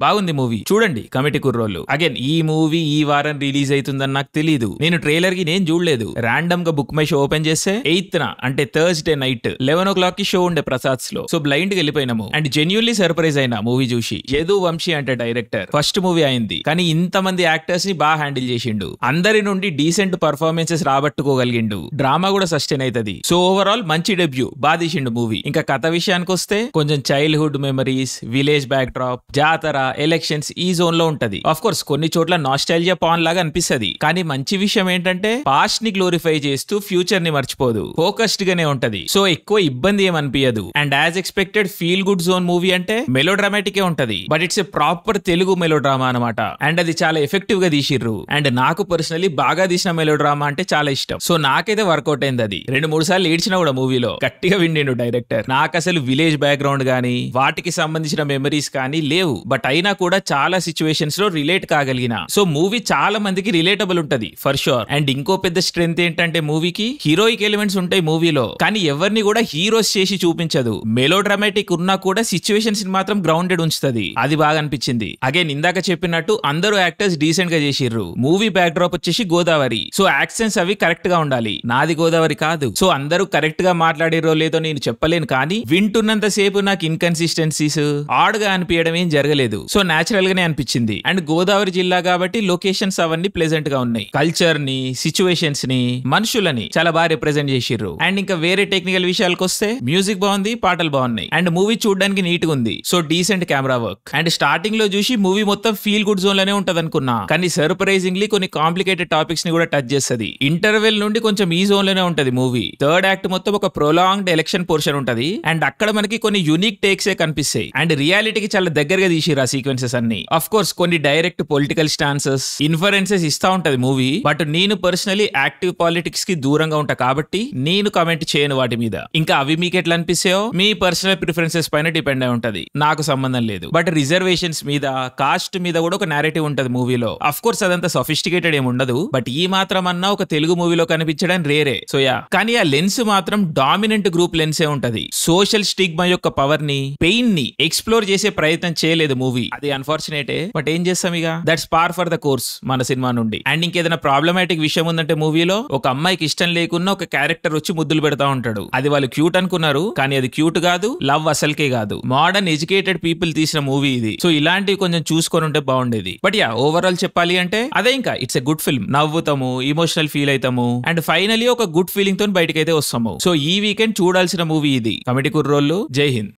బాగుంది మూవీ చూడండి కమిటీ కుర్రోళ్ళు. అగైన్ ఈ మూవీ ఈ వారం రిలీజ్ అవుతుందని నాకు తెలియదు. నేను ట్రైలర్ కి నేను చూడలేదు. రాండమ్ గా బుక్ మై షో ఓపెన్ చేస్తే 8th అంటే థర్స్డే నైట్ 11 o'clock కి షో ఉండే ప్రసాద్స్ లో. సో బ్లైండ్ గా వెళ్ళిపోయినాము అండ్ జెన్యున్లీ సర్ప్రైజ్ అయినా మూవీ చూసి. యదు వంశీ అంటే డైరెక్టర్ ఫస్ట్ మూవీ అయింది కానీ ఇంతమంది యాక్టర్స్ ని బాగా హ్యాండిల్ చేసిండు. అందరి నుండి డీసెంట్ పర్ఫార్మెన్సెస్ రాబట్టుకోగలిగిండు. డ్రామా కూడా సస్టైన్ అవుతుంది. సో ఓవరాల్ మంచి డెబ్యూ బాగా తీసిండు మూవీ. ఇంకా కథ విషయానికి వస్తే కొంచెం childhood memories, village back drop, జాతర, ఎలక్షన్స్ ఈ జోన్ లో ఉంటది. ఆఫ్ కోర్స్ కొన్ని చోట్ల నాస్టాల్జియా పాన్ లాగా అనిపిస్తది. కానీ మంచి విషయం ఏంటంటే పాస్ట్ ని గ్లోరిఫై చేస్తూ ఫ్యూచర్ ని మర్చిపోదు. ఫోకస్డ్ గానే ఉంటది. సో ఎక్కువ ఇబ్బంది ఏమనిపించదు. And as expected feel good zone movie అంటే మెలో డ్రామాటిక్ ఉంటది. But it's a proper Telugu melodrama అనమాట. అండ్ అది చాలా ఎఫెక్టివ్ గా తీసిర్రు. అండ్ నాకు పర్సనలీ బాగా తీసిన మెలో డ్రామా అంటే చాలా ఇష్టం. సో నాకైతే వర్కౌట్ అయింది. అది 2-3 సార్లు ఏడ్చినా కూడా మూవీలో గట్టిగా విండిండు డైరెక్టర్. నాకు అసలు విలేజ్ బ్యాక్గ్రౌండ్ గానీ వాటికి సంబంధించిన మెమరీస్ కానీ లేవు. బట్ అయినా కూడా చాలా సిచ్యువేషన్స్ లో రిలేట్ కాగలిగిన. సో మూవీ చాలా మందికి రిలేటబుల్ ఉంటది ఫర్ షూర్. అండ్ ఇంకో పెద్ద స్ట్రెంత్ ఏంటంటే మూవీకి హీరోయిక్ ఎలిమెంట్స్ ఉంటాయి మూవీలో. కానీ ఎవరిని కూడా హీరోస్ చేసి చూపించదు. మెలో డ్రామాటిక్ ఉన్నా కూడా సిచ్యువేషన్స్ మాత్రం గ్రౌండెడ్ ఉంచుతుంది. అది బాగా అనిపించింది. అగైన్ ఇందాక చెప్పినట్టు అందరూ యాక్టర్స్ డీసెంట్ గా చేసిర్రు. మూవీ బ్యాక్ డ్రాప్ వచ్చేసి గోదావరి. సో యాక్సెన్స్ అవి కరెక్ట్ గా ఉండాలి. నాది గోదావరి కాదు. సో అందరూ కరెక్ట్ గా మాట్లాడిరో లేదో నేను చెప్పలేను. కానీ వింటున్నంత సేపు నాకు ఇన్కన్సిస్టెన్సీస్ ఆడ్ గా అనిపించడం ఏం జరగలేదు. సో నేచురల్ గానే అనిపించింది. అండ్ గోదావరి జిల్లా కాబట్టి లొకేషన్స్ అవన్నీ ప్లెజెంట్ గా ఉన్నాయి. కల్చర్ ని, సిచ్యువేషన్స్ ని, మనుషులని చాలా బాగా రిప్రజెంట్ చేసిర్రు. అండ్ ఇంకా వేరే టెక్నికల్ విషయాలకు వస్తే మ్యూజిక్ బాగుంది, పాటలు బాగున్నాయి. అండ్ మూవీ చూడడానికి నీట్ గా ఉంది. So decent camera work. And starting లో చూసి మూవీ మొత్తం ఫీల్ గుడ్ జోన్ లోనే ఉంటది అనుకున్నా. కానీ సర్ప్రైజింగ్లీ కొన్ని కాంప్లికేటెడ్ టాపిక్స్ ని కూడా టచ్ చేస్తుంది. ఇంటర్వెల్ నుండి కొంచెం ఈ జోన్ లోనే ఉంటది మూవీ. థర్డ్ యాక్ట్ మొత్తం ఒక ప్రొలాంగ్డ్ ఎలక్షన్ పోర్షన్ ఉంటది. అండ్ అక్కడ మనకి కొన్ని యూనిక్ టేక్స్ కనిపిస్తాయి. అండ్ రియాలిటీకి చాలా దగ్గరగా తీసిర్రు ఆ సీక్వెన్సెస్ అన్ని. ఆఫ్ కోర్స్ కొన్ని డైరెక్ట్ పొలిటికల్ స్టాన్సెస్, ఇన్ఫరెన్సెస్ ఇస్తా ఉంటది మూవీ. బట్ నేను పర్సనలీ యాక్టివ్ పాలిటిక్స్ కి దూరంగా ఉంటా కాబట్టి నేను కామెంట్ చేయను వాటి మీద. ఇంకా అవి మీకు ఎట్లా అనిపిస్తాయో మీ పర్సనల్ ప్రిఫరెన్సెస్ పైన డిపెండ్ అయి ఉంటది. నాకు సంబంధం లేదు. బట్ రిజర్వేషన్స్ మీద, కాస్ట్ మీద కూడా ఒక నేరేటివ్ ఉంటది మూవీలో. ఆఫ్ కోర్స్ అదంతా సొఫిస్టికేటెడ్ ఏమి ఉండదు. బట్ ఈ మాత్రం అన్నా ఒక తెలుగు మూవీలో కనిపించడం రేరే. సో యా, కానీ ఆ లెన్స్ మాత్రం డామినెంట్ గ్రూప్ లెన్సే ఉంటది. సోషల్ స్టిగ్మా యొక్క పవర్ ని, పెయిన్ ని ఎక్స్ప్లోర్ చేసే ప్రయత్నం చేయలేదు మూవీ. అది అన్ఫార్చునేటే. బట్ ఏం చేస్తాం ఇక, దట్స్ పార్ ఫర్ ద కోర్స్ మన సినిమా నుండి. అండ్ ఇంకేదైనా ప్రాబ్లమాటిక్ విషయం ఉందంటే మూవీలో ఒక అమ్మాయికి ఇష్టం లేకున్నా ఒక క్యారెక్టర్ వచ్చి ముద్దులు పెడతా ఉంటాడు. అది వాళ్ళు క్యూట్ అనుకున్నారు కానీ అది క్యూట్ కాదు, లవ్ అసలుకే కాదు. మోడర్న్ ఎడ్యుకేటెడ్ పీపుల్ తీసిన మూవీ ఇది. సో ఇలాంటివి కొంచెం చూసుకొని ఉంటే బాగుండేది. బట్ యా, ఓవరాల్ చెప్పాలి అంటే అదే, ఇంకా ఇట్స్ ఎ గుడ్ ఫిల్మ్. నవ్వుతాము, ఇమోషనల్ ఫీల్ అవుతాము అండ్ ఫైనలీ ఒక గుడ్ ఫీలింగ్ తో బయటకైతే వస్తాము. సో ఈ వీకెండ్ చూడాల్సిన మూవీ ఇది. కమిటీ కుర్రోళ్ళు. జై హింద్.